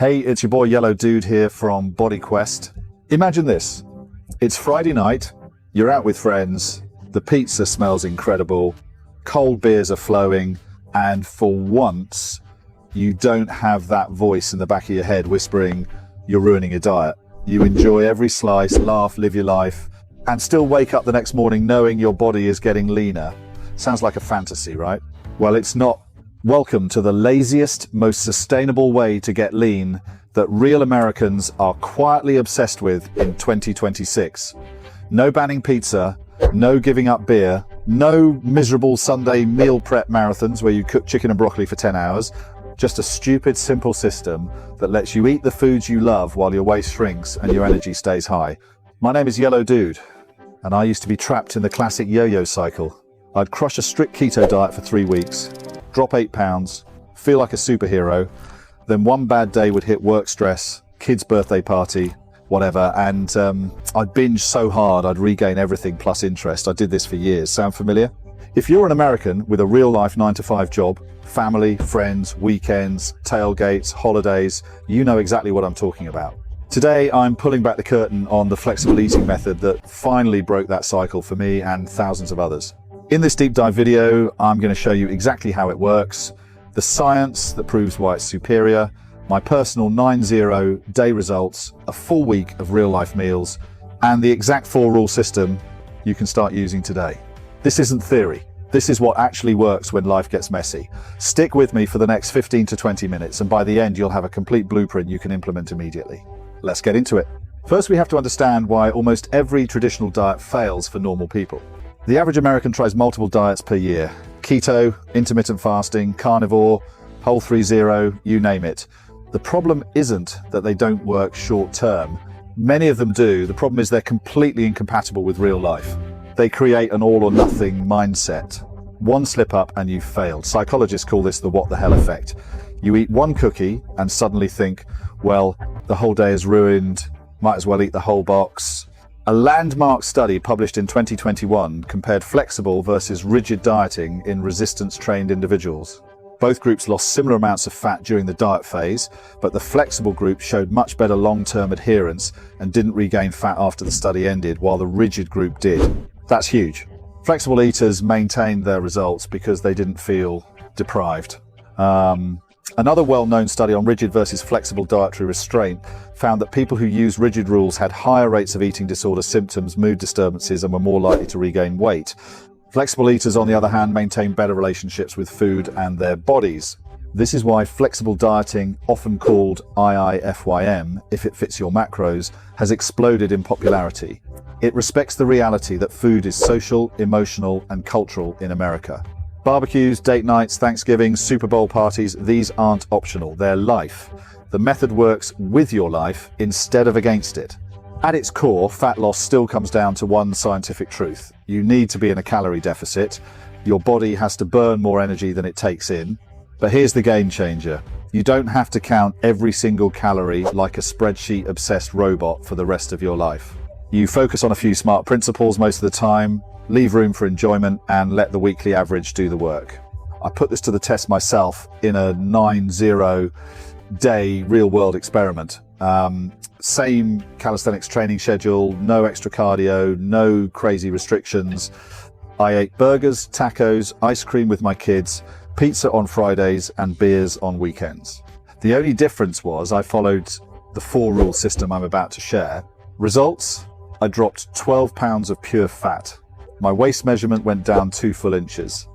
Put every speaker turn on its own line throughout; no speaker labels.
Hey, it's your boy Yellow Dude here from BodyQuest. Imagine this. It's Friday night, you're out with friends, the pizza smells incredible, cold beers are flowing, and for once, you don't have that voice in the back of your head whispering, you're ruining your diet. You enjoy every slice, laugh, live your life, and still wake up the next morning knowing your body is getting leaner. Sounds like a fantasy, right? Well, it's not. Welcome to the laziest, most sustainable way to get lean that real Americans are quietly obsessed with in 2026. No banning pizza, no giving up beer, no miserable Sunday meal prep marathons where you cook chicken and broccoli for 10 hours, just a stupid, simple system that lets you eat the foods you love while your waist shrinks and your energy stays high. My name is Yellow Dude, and I used to be trapped in the classic yo-yo cycle. I'd crush a strict keto diet for 3 weeks, drop 8 pounds, feel like a superhero, then one bad day would hit work stress, kid's birthday party, whatever, and I'd binge so hard I'd regain everything plus interest. I did this for years. Sound familiar? If you're an American with a real-life 9-to-5 job, family, friends, weekends, tailgates, holidays, you know exactly what I'm talking about. Today, I'm pulling back the curtain on the flexible eating method that finally broke that cycle for me and thousands of others. In this deep dive video, I'm going to show you exactly how it works, the science that proves why it's superior, my personal 9-0 day results, a full week of real life meals, and the exact 4-rule system you can start using today. This isn't theory. This is what actually works when life gets messy. Stick with me for the next 15 to 20 minutes, and by the end, you'll have a complete blueprint you can implement immediately. Let's get into it. First, we have to understand why almost every traditional diet fails for normal people. The average American tries multiple diets per year. Keto, intermittent fasting, carnivore, Whole 3-0, you name it. The problem isn't that they don't work short term. Many of them do. The problem is they're completely incompatible with real life. They create an all or nothing mindset. One slip up and you've failed. Psychologists call this the what the hell effect. You eat one cookie and suddenly think, well, the whole day is ruined, might as well eat the whole box. A landmark study published in 2021 compared flexible versus rigid dieting in resistance-trained individuals. Both groups lost similar amounts of fat during the diet phase, but the flexible group showed much better long-term adherence and didn't regain fat after the study ended, while the rigid group did. That's huge. Flexible eaters maintained their results because they didn't feel deprived. Another well-known study on rigid versus flexible dietary restraint found that people who used rigid rules had higher rates of eating disorder symptoms, mood disturbances, and were more likely to regain weight. Flexible eaters, on the other hand, maintain better relationships with food and their bodies. This is why flexible dieting, often called IIFYM, if it fits your macros, has exploded in popularity. It respects the reality that food is social, emotional, and cultural in America. Barbecues, date nights, Thanksgiving, Super Bowl parties, these aren't optional, they're life. The method works with your life instead of against it. At its core, fat loss still comes down to one scientific truth. You need to be in a calorie deficit. Your body has to burn more energy than it takes in. But here's the game changer. You don't have to count every single calorie like a spreadsheet-obsessed robot for the rest of your life. You focus on a few smart principles most of the time, leave room for enjoyment, and let the weekly average do the work. I put this to the test myself in a 9-0 day real-world experiment. Same calisthenics training schedule, no extra cardio, no crazy restrictions. I ate burgers, tacos, ice cream with my kids, pizza on Fridays, and beers on weekends. The only difference was I followed the 4-rule system I'm about to share. Results? I dropped 12 pounds of pure fat. My waist measurement went down 2 full inches.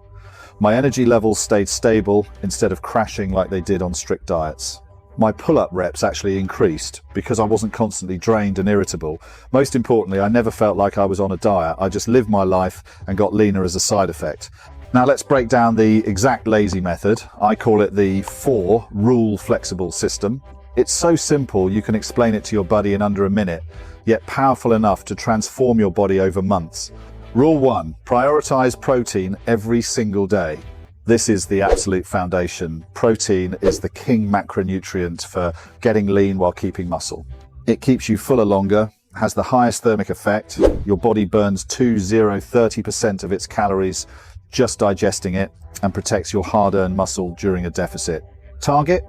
My energy levels stayed stable instead of crashing like they did on strict diets. My pull-up reps actually increased because I wasn't constantly drained and irritable. Most importantly, I never felt like I was on a diet. I just lived my life and got leaner as a side effect. Now let's break down the exact lazy method. I call it the 4-rule flexible system. It's so simple you can explain it to your buddy in under a minute, yet powerful enough to transform your body over months. Rule 1, prioritize protein every single day. This is the absolute foundation. Protein is the king macronutrient for getting lean while keeping muscle. It keeps you fuller longer, has the highest thermic effect. Your body burns 30% of its calories just digesting it, and protects your hard-earned muscle during a deficit. Target?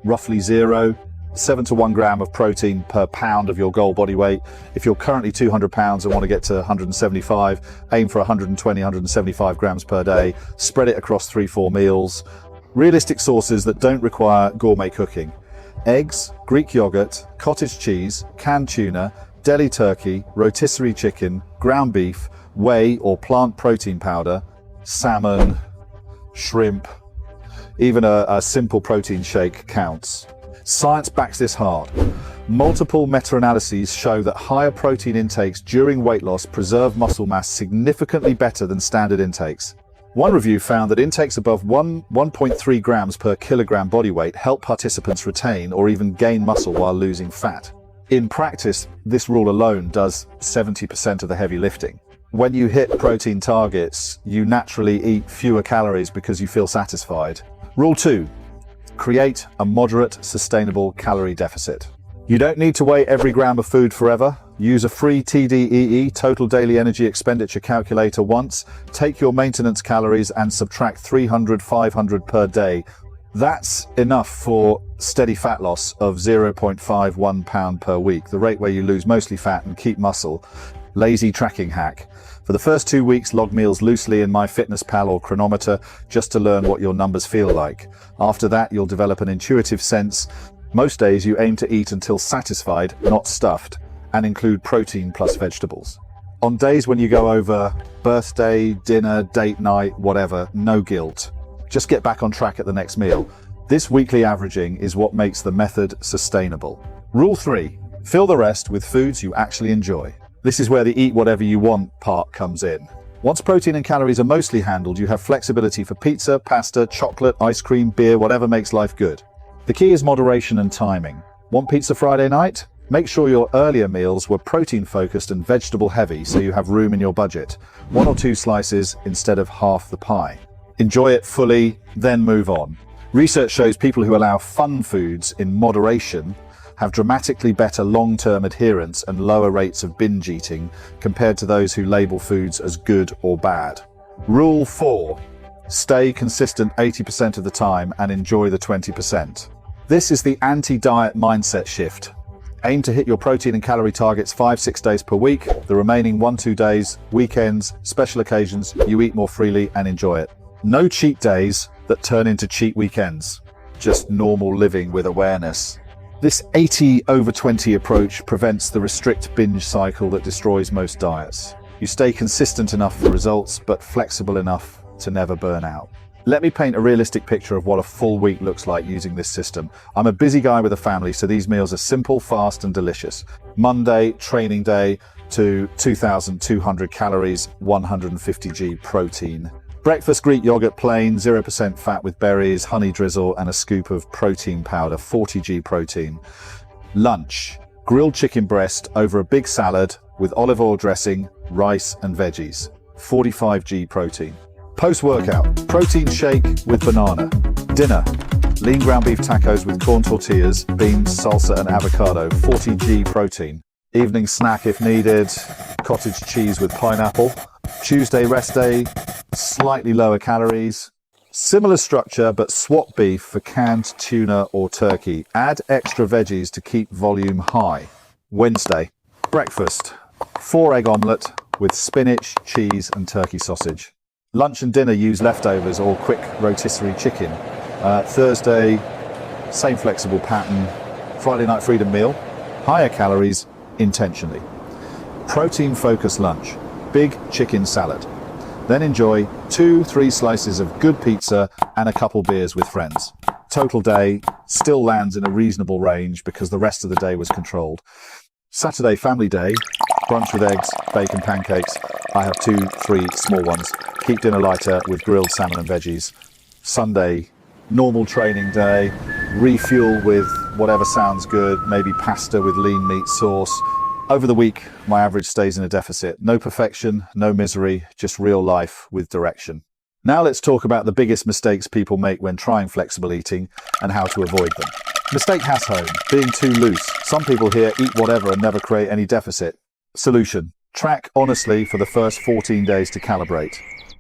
Roughly 0. 7 to 1 gram of protein per pound of your goal body weight. If you're currently 200 pounds and want to get to 175, aim for 120, 175 grams per day. Spread it across 3-4 meals. Realistic sources that don't require gourmet cooking: eggs, Greek yogurt, cottage cheese, canned tuna, deli turkey, rotisserie chicken, ground beef, whey or plant protein powder, salmon, shrimp. Even a simple protein shake counts. Science backs this hard. Multiple meta-analyses show that higher protein intakes during weight loss preserve muscle mass significantly better than standard intakes. One review found that intakes above 1.3 grams per kilogram body weight help participants retain or even gain muscle while losing fat. In practice, this rule alone does 70% of the heavy lifting. When you hit protein targets, you naturally eat fewer calories because you feel satisfied. Rule 2. Create a moderate, sustainable calorie deficit. You don't need to weigh every gram of food forever. Use a free TDEE, Total Daily Energy Expenditure calculator once. Take your maintenance calories and subtract 300-500 per day. That's enough for steady fat loss of 0.51 pound per week, the rate where you lose mostly fat and keep muscle. Lazy tracking hack. For the first 2 weeks, log meals loosely in MyFitnessPal or Chronometer just to learn what your numbers feel like. After that, you'll develop an intuitive sense. Most days you aim to eat until satisfied, not stuffed, and include protein plus vegetables. On days when you go over birthday, dinner, date night, whatever, no guilt. Just get back on track at the next meal. This weekly averaging is what makes the method sustainable. Rule 3. Fill the rest with foods you actually enjoy. This is where the eat whatever you want part comes in. Once protein and calories are mostly handled, you have flexibility for pizza, pasta, chocolate, ice cream, beer, whatever makes life good. The key is moderation and timing. Want pizza Friday night? Make sure your earlier meals were protein focused and vegetable heavy so you have room in your budget. 1 or 2 slices instead of half the pie. Enjoy it fully, then move on. Research shows people who allow fun foods in moderation have dramatically better long-term adherence and lower rates of binge eating compared to those who label foods as good or bad. Rule 4. Stay consistent 80% of the time and enjoy the 20%. This is the anti-diet mindset shift. Aim to hit your protein and calorie targets 5-6 days per week. The remaining 1-2 days, weekends, special occasions, you eat more freely and enjoy it. No cheat days that turn into cheat weekends. Just normal living with awareness. This 80/20 approach prevents the restrict binge cycle that destroys most diets. You stay consistent enough for results, but flexible enough to never burn out. Let me paint a realistic picture of what a full week looks like using this system. I'm a busy guy with a family, so these meals are simple, fast, and delicious. Monday, training day, to 2,200 calories, 150 g protein. Breakfast, Greek yogurt plain, 0% fat with berries, honey drizzle, and a scoop of protein powder, 40 g protein. Lunch, grilled chicken breast over a big salad with olive oil dressing, rice, and veggies, 45 g protein. Post-workout, protein shake with banana. Dinner, lean ground beef tacos with corn tortillas, beans, salsa, and avocado, 40 g protein. Evening snack if needed, cottage cheese with pineapple. Tuesday rest day, slightly lower calories. Similar structure, but swap beef for canned tuna or turkey. Add extra veggies to keep volume high. Wednesday, breakfast, 4 egg omelette with spinach, cheese, and turkey sausage. Lunch and dinner use leftovers or quick rotisserie chicken. Thursday, same flexible pattern. Friday night freedom meal, higher calories intentionally. Protein focused lunch, big chicken salad. Then enjoy 2-3 slices of good pizza and a couple beers with friends. Total day still lands in a reasonable range because the rest of the day was controlled. Saturday family day, brunch with eggs, bacon, pancakes. I have 2-3 small ones. Keep dinner lighter with grilled salmon and veggies. Sunday, normal training day, refuel with whatever sounds good, maybe pasta with lean meat sauce. Over the week, my average stays in a deficit. No perfection, no misery, just real life with direction. Now let's talk about the biggest mistakes people make when trying flexible eating and how to avoid them. Mistake #1, being too loose. Some people here eat whatever and never create any deficit. Solution: track honestly for the first 14 days to calibrate.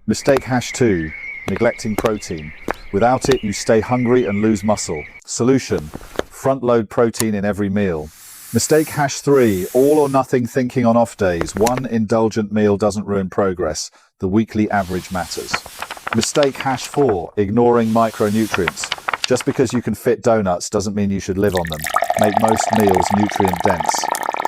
Mistake #2, neglecting protein. Without it, you stay hungry and lose muscle. Solution: front-load protein in every meal. Mistake hash 3, all or nothing thinking on off days. One indulgent meal doesn't ruin progress. The weekly average matters. Mistake hash 4, ignoring micronutrients. Just because you can fit donuts doesn't mean you should live on them. Make most meals nutrient dense.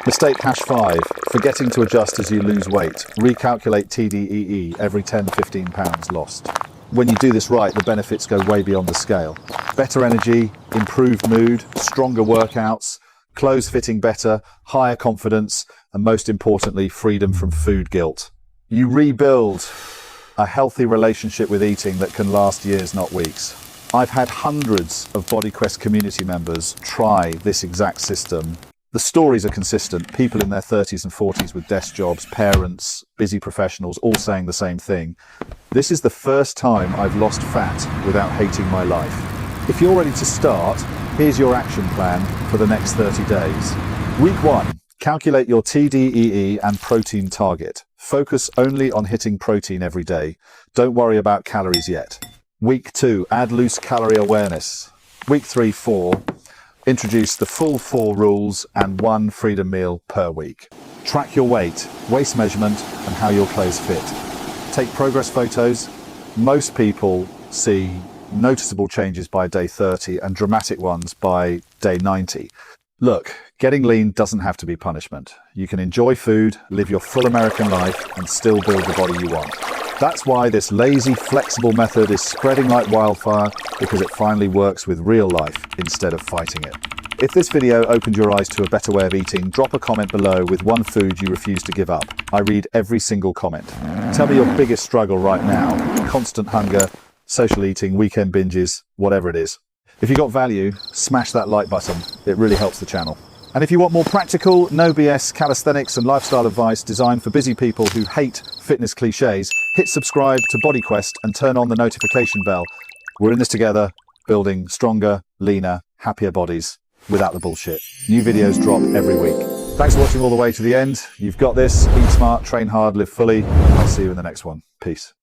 Mistake hash 5, forgetting to adjust as you lose weight. Recalculate TDEE every 10-15 pounds lost. When you do this right, the benefits go way beyond the scale. Better energy, improved mood, stronger workouts, clothes fitting better, higher confidence, and most importantly, freedom from food guilt. You rebuild a healthy relationship with eating that can last years, not weeks. I've had hundreds of BodyQuest community members try this exact system. The stories are consistent. People in their 30s and 40s with desk jobs, parents, busy professionals, all saying the same thing. This is the first time I've lost fat without hating my life. If you're ready to start, here's your action plan for the next 30 days. Week 1, calculate your TDEE and protein target. Focus only on hitting protein every day. Don't worry about calories yet. Week 2, add loose calorie awareness. Week 3, 4, introduce the full 4 rules and 1 freedom meal per week. Track your weight, waist measurement, and how your clothes fit. Take progress photos. Most people see noticeable changes by day 30 and dramatic ones by day 90. Look, getting lean doesn't have to be punishment. You can enjoy food, live your full American life, and still build the body you want. That's why this lazy, flexible method is spreading like wildfire, because it finally works with real life instead of fighting it. If this video opened your eyes to a better way of eating, drop a comment below with one food you refuse to give up. I read every single comment. Tell me your biggest struggle right now: constant hunger, social eating, weekend binges, whatever it is. If you got value, smash that like button. It really helps the channel. And if you want more practical, no BS calisthenics and lifestyle advice designed for busy people who hate fitness cliches, hit subscribe to BodyQuest and turn on the notification bell. We're in this together, building stronger, leaner, happier bodies without the bullshit. New videos drop every week. Thanks for watching all the way to the end. You've got this. Eat smart, train hard, live fully. I'll see you in the next one. Peace.